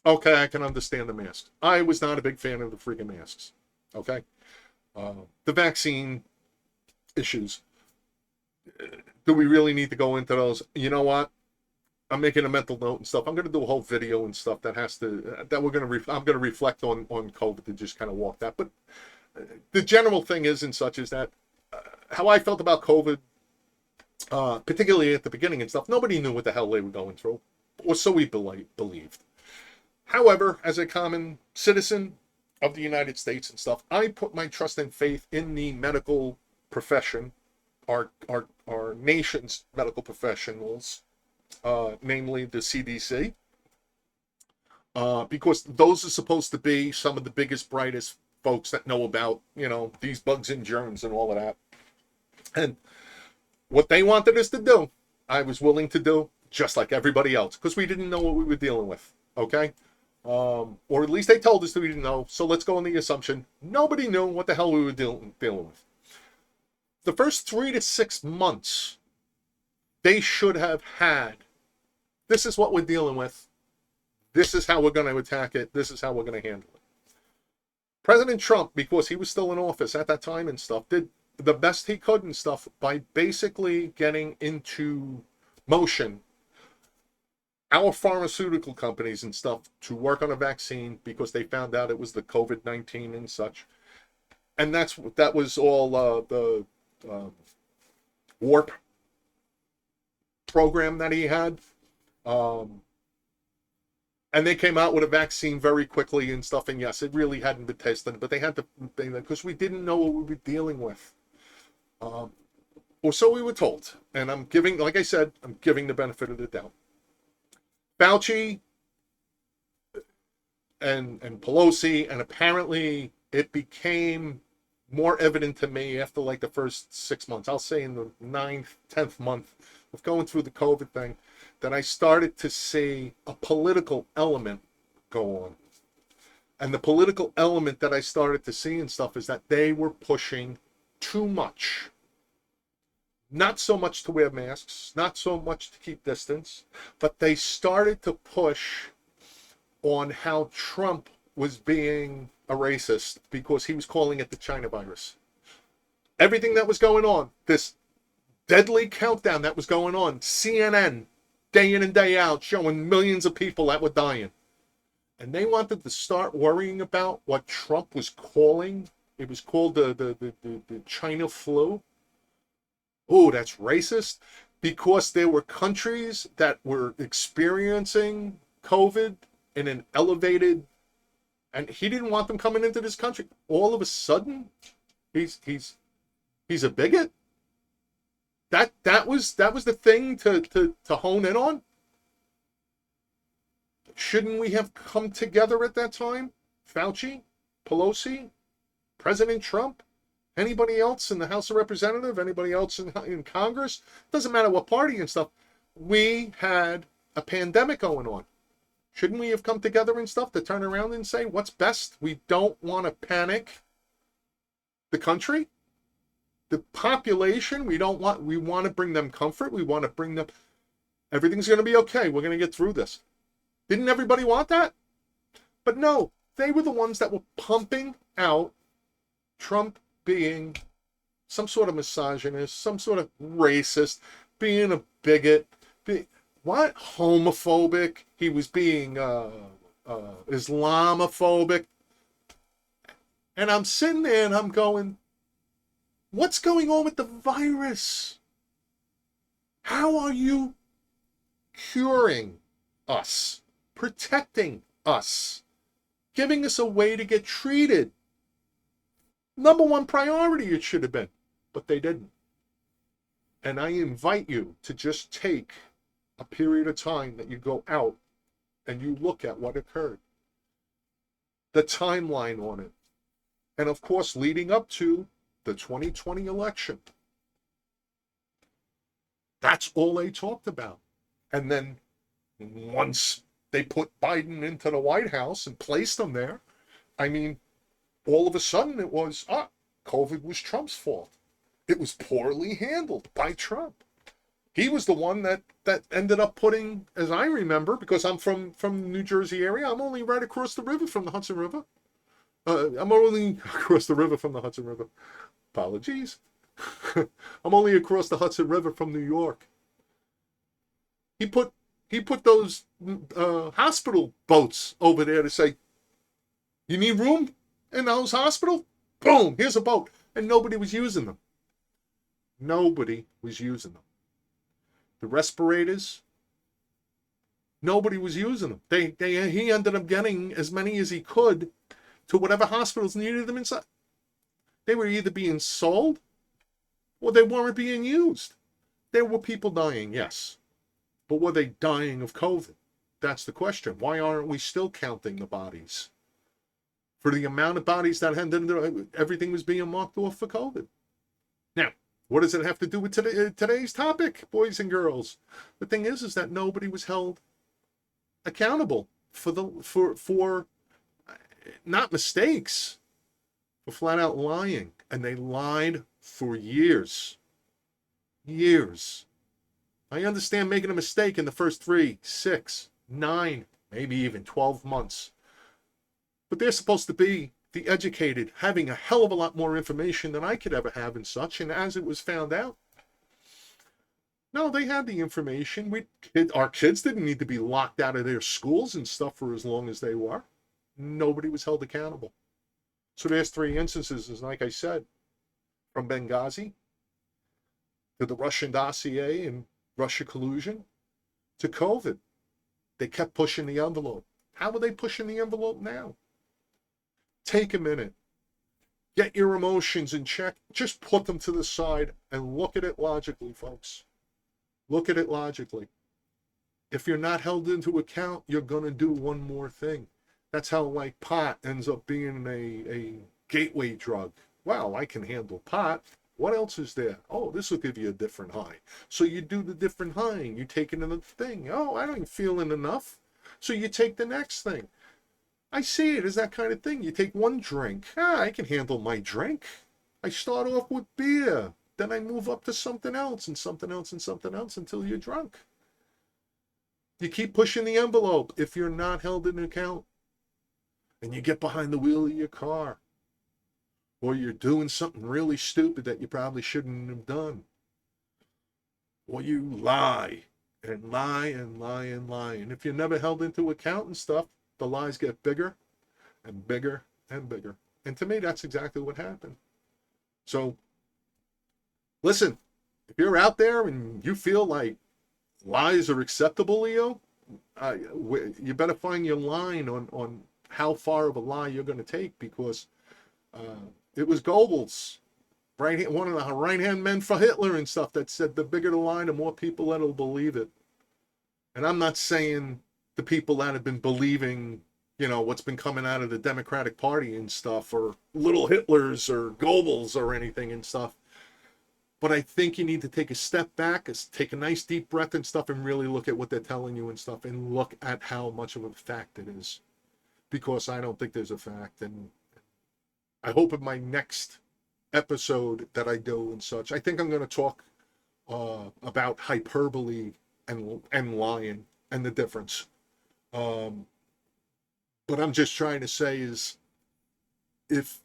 okay, I can understand the masks. I was not a big fan of the freaking masks, okay? The vaccine issues, do we really need to go into those? You know what, I'm making a mental note and stuff. I'm going to do a whole video and stuff that has to, that I'm going to reflect on COVID to just kind of walk that. But the general thing is and such is that how I felt about COVID, particularly at the beginning and stuff, nobody knew what the hell they were going through, or so we believed. However, as a common citizen of the United States and stuff, I put my trust and faith in the medical profession, our nation's medical professionals, namely the CDC, because those are supposed to be some of the biggest, brightest folks that know about, you know, these bugs and germs and all of that. And what they wanted us to do, I was willing to do, just like everybody else, because we didn't know what we were dealing with, okay? Or at least they told us that we didn't know, so let's go on the assumption nobody knew what the hell we were dealing with. The first 3 to 6 months, they should have had, this is what we're dealing with, this is how we're going to attack it, this is how we're going to handle it. President Trump, because he was still in office at that time and stuff, did the best he could and stuff by basically getting into motion our pharmaceutical companies and stuff to work on a vaccine, because they found out it was the COVID-19 and such. And that was all the warp program that he had. And they came out with a vaccine very quickly and stuff. And yes, it really hadn't been tested, but they had to, because we didn't know what we were dealing with. Or so we were told. And I'm giving, like I said, I'm giving the benefit of the doubt. Fauci and Pelosi, and apparently it became more evident to me after like the first 6 months, I'll say in the 9th, 10th month of going through the COVID thing, that I started to see a political element go on. And the political element that I started to see and stuff is that they were pushing too much. Not so much to wear masks, not so much to keep distance, but they started to push on how Trump was being a racist because he was calling it the China virus. Everything that was going on, this deadly countdown that was going on, CNN, day in and day out, showing millions of people that were dying. And they wanted to start worrying about what Trump was calling. It was called the China flu. Oh, that's racist, because there were countries that were experiencing COVID in an elevated, and he didn't want them coming into this country. All of a sudden, he's a bigot. That was the thing to hone in on. Shouldn't we have come together at that time? Fauci, Pelosi, President Trump, anybody else in the House of Representatives, anybody else in Congress, doesn't matter what party and stuff. we had a pandemic going on. Shouldn't we have come together and stuff to turn around and say what's best? We don't want to panic the country, the population. We want to bring them comfort. We want to bring them, everything's going to be okay. We're going to get through this. Didn't everybody want that? But no, they were the ones that were pumping out Trump being some sort of misogynist, some sort of racist, being a bigot, homophobic. He was being Islamophobic. And I'm sitting there and I'm going, what's going on with the virus? How are you curing us, protecting us, giving us a way to get treated? Number one priority it should have been, but they didn't. And I invite you to just take a period of time that you go out and you look at what occurred, the timeline on it, and of course leading up to the 2020 election. That's all they talked about. And then once they put Biden into the White House and placed him there, I mean, all of a sudden it was, COVID was Trump's fault. It was poorly handled by Trump. He was the one that ended up putting, as I remember, because I'm from the New Jersey area, I'm only right across the river from the Hudson River. I'm only across the river from the Hudson River. Apologies. I'm only across the Hudson River from New York. He put those hospital boats over there to say, you need room in those hospital? Boom, here's a boat. And nobody was using them. Nobody was using them. The respirators, nobody was using them. He ended up getting as many as he could to whatever hospitals needed them inside. They were either being sold or they weren't being used. There were people dying, yes. But were they dying of COVID? That's the question. Why aren't we still counting the bodies? For the amount of bodies that had, everything was being marked off for COVID. Now, what does it have to do with today's topic, boys and girls? The thing is that nobody was held accountable for not mistakes, for flat out lying. And they lied for years. Years. I understand making a mistake in the first 3, 6, 9, maybe even 12 months. But they're supposed to be the educated, having a hell of a lot more information than I could ever have and such. And as it was found out, no, they had the information. Our kids didn't need to be locked out of their schools and stuff for as long as they were. Nobody was held accountable. So there's 3 instances, as like I said, from Benghazi to the Russian dossier and Russia collusion to COVID. They kept pushing the envelope. How are they pushing the envelope now? Take a minute. Get your emotions in check. Just put them to the side and look at it logically, folks. Look at it logically. If you're not held into account, you're going to do one more thing. That's how, like, pot ends up being a gateway drug. Wow, I can handle pot. What else is there? Oh, this will give you a different high. So you do the different high, and you take another thing. Oh, I don't feel enough. So you take the next thing. I see it as that kind of thing. You take one drink. I can handle my drink. I start off with beer. Then I move up to something else and something else and something else until you're drunk. You keep pushing the envelope if you're not held in account. And you get behind the wheel of your car. Or you're doing something really stupid that you probably shouldn't have done. Or you lie and lie and lie and lie. And if you're never held into account and stuff, the lies get bigger and bigger and bigger. And to me, that's exactly what happened. So, listen, if you're out there and you feel like lies are acceptable, Leo, you better find your line on how far of a lie you're going to take, because it was Goebbels, one of the right-hand men for Hitler and stuff, that said the bigger the lie, the more people that'll believe it. And I'm not saying the people that have been believing, what's been coming out of the Democratic Party and stuff, or little Hitlers or Goebbels or anything and stuff. But I think you need to take a step back, take a nice deep breath and stuff, and really look at what they're telling you and stuff, and look at how much of a fact it is. Because I don't think there's a fact. And I hope in my next episode that I do and such, I think I'm going to talk about hyperbole and lying and the difference. But I'm just trying to say is, if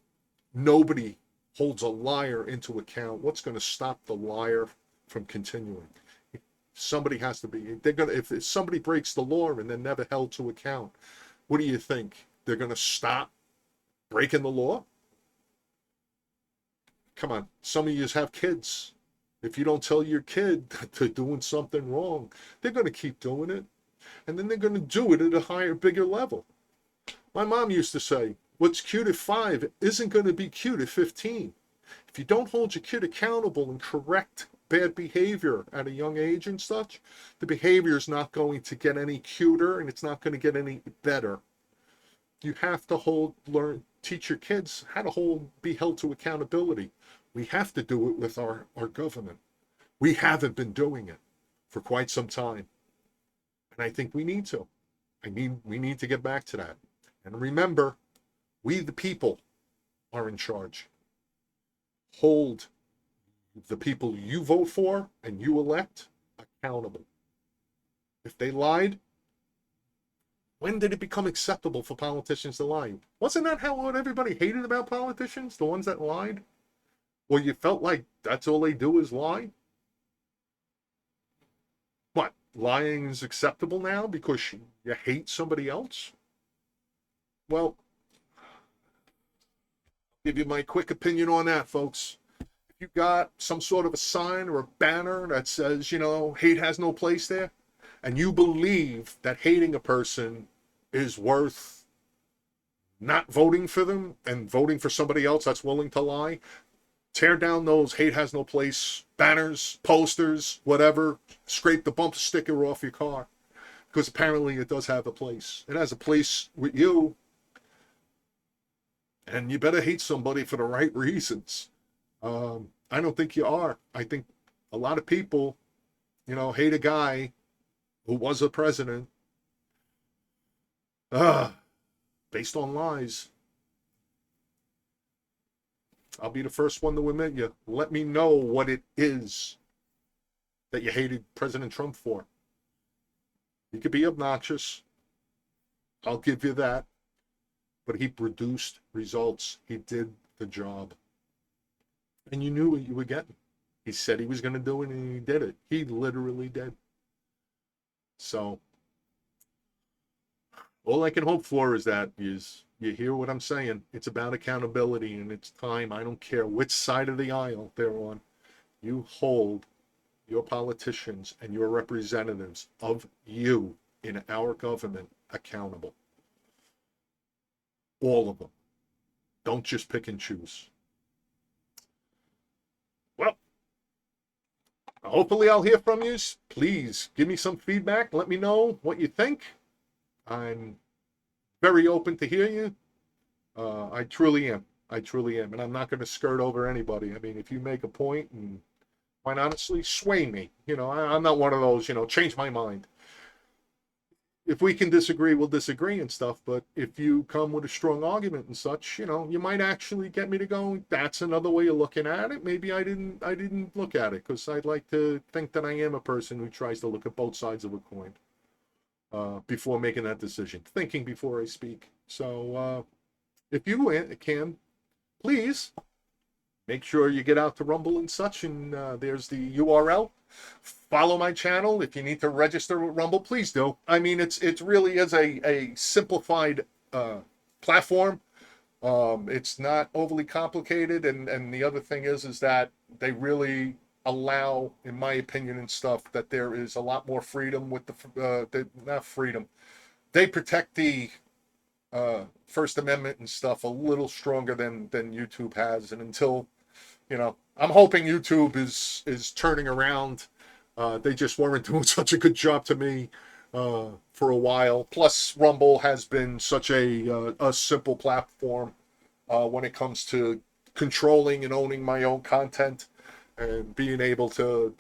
nobody holds a liar into account, what's going to stop the liar from continuing? Somebody has to be. They're going to, if somebody breaks the law and they're never held to account, what do you think? They're going to stop breaking the law? Come on, some of you have kids. If you don't tell your kid that they're doing something wrong, they're going to keep doing it. And then they're going to do it at a higher, bigger level. My mom used to say, what's cute at 5 isn't going to be cute at 15. If you don't hold your kid accountable and correct bad behavior at a young age and such, the behavior is not going to get any cuter and it's not going to get any better. You have to teach your kids how to be held to accountability. We have to do it with our government. We haven't been doing it for quite some time. And I think we need to. We need to get back to that. And remember, we the people are in charge. Hold the people you vote for and you elect accountable. If they lied, when did it become acceptable for politicians to lie? Wasn't that what everybody hated about politicians? The ones that lied? Well, you felt like that's all they do is lie? What? Lying is acceptable now because you hate somebody else? Well, I'll give you my quick opinion on that, folks. If you got some sort of a sign or a banner that says, hate has no place there, and you believe that hating a person is worth not voting for them and voting for somebody else that's willing to lie, tear down those hate has no place banners, posters, whatever, scrape the bumper sticker off your car, because apparently it does have a place. It has a place with you, and you better hate somebody for the right reasons. I don't think you are. I think a lot of people, hate a guy who was a president based on lies. I'll be the first one to admit you. Let me know what it is that you hated President Trump for. He could be obnoxious. I'll give you that. But he produced results. He did the job. And you knew what you were getting. He said he was going to do it, and he did it. He literally did. So, all I can hope for is that you hear what I'm saying. It's about accountability, and it's time. I don't care which side of the aisle they're on. You hold your politicians and your representatives of you in our government accountable. All of them. Don't just pick and choose. Well, hopefully I'll hear from you. Please give me some feedback. Let me know what you think. I'm very open to hear you. I truly am. And I'm not going to skirt over anybody. I mean, if you make a point and quite honestly, sway me. I'm not one of those, change my mind. If we can disagree, we'll disagree and stuff. But if you come with a strong argument and such, you might actually get me to go, that's another way of looking at it. Maybe I didn't look at it, because I'd like to think that I am a person who tries to look at both sides of a coin before making that decision, thinking before I speak. So if you can, please make sure you get out to Rumble and such, and there's the URL. Follow my channel. If you need to register with Rumble, please do. I mean, it really is a simplified platform. It's not overly complicated, and the other thing is that they really allow, in my opinion and stuff, that there is a lot more freedom with not freedom. They protect the First Amendment and stuff a little stronger than YouTube has, and until I'm hoping YouTube is turning around. They just weren't doing such a good job to me for a while. Plus, Rumble has been such a simple platform when it comes to controlling and owning my own content and being able to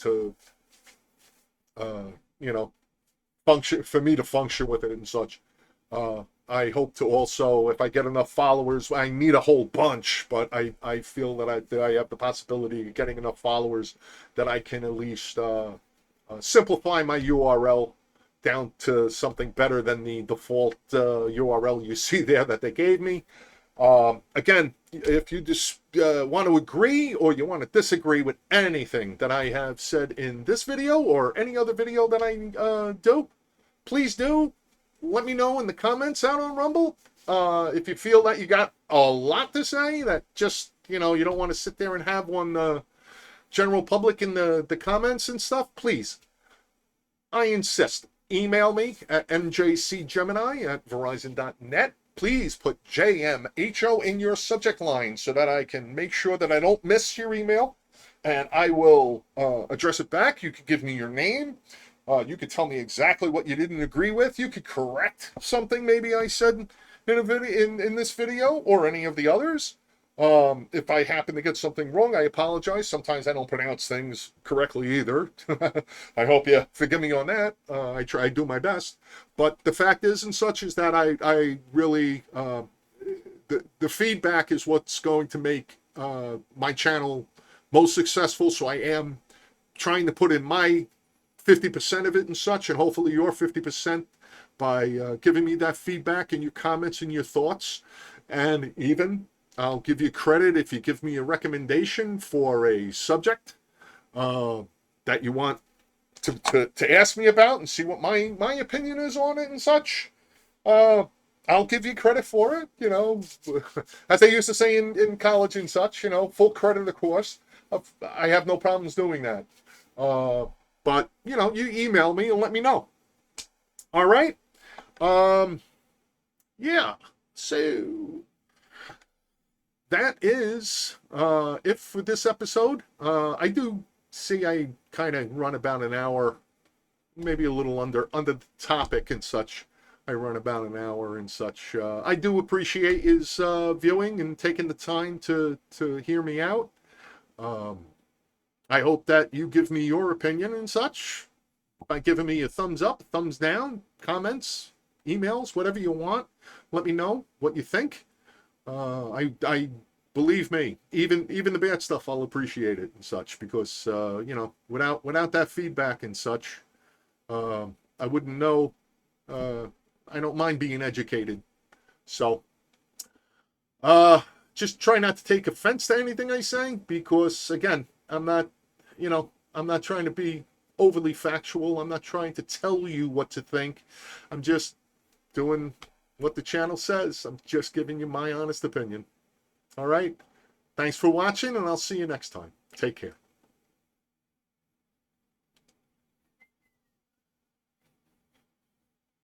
you know, function, for me to function with it and such. I hope to also, if I get enough followers, I need a whole bunch, but I feel that I have the possibility of getting enough followers that I can at least simplify my URL down to something better than the default URL you see there that they gave me. Again, if you just want to agree or you want to disagree with anything that I have said in this video or any other video that I do, please do let me know in the comments out on Rumble. If you feel that you got a lot to say, that just, you don't want to sit there and have one general public in the comments and stuff, please, I insist, email me at mjcgemini@verizon.net. Please put JMHO in your subject line so that I can make sure that I don't miss your email, and I will address it back. You could give me your name. You could tell me exactly what you didn't agree with. You could correct something maybe I said in a video, in this video or any of the others. If I happen to get something wrong, I apologize. Sometimes I don't pronounce things correctly either. I hope you forgive me on that. I try to do my best. But the fact is and such is that I really, the feedback is what's going to make my channel most successful. So I am trying to put in my 50% of it and such, and hopefully your 50% by giving me that feedback and your comments and your thoughts. And even I'll give you credit if you give me a recommendation for a subject that you want to ask me about and see what my opinion is on it and such. I'll give you credit for it, as they used to say in college and such, full credit, of course. I have no problems doing that. But, you email me and let me know. All right? Yeah. So that is it for this episode. I do see I kind of run about an hour, maybe a little under the topic and such. I run about an hour and such. I do appreciate his viewing and taking the time to hear me out. I hope that you give me your opinion and such by giving me a thumbs up, thumbs down, comments, emails, whatever you want. Let me know what you think. I believe me, even the bad stuff, I'll appreciate it and such, because without that feedback and such, I wouldn't know. I don't mind being educated. So just try not to take offense to anything I say, because again, I'm not trying to be overly factual. I'm not trying to tell you what to think. I'm just doing what the channel says. I'm just giving you my honest opinion. All right. Thanks for watching, and I'll see you next time. Take care.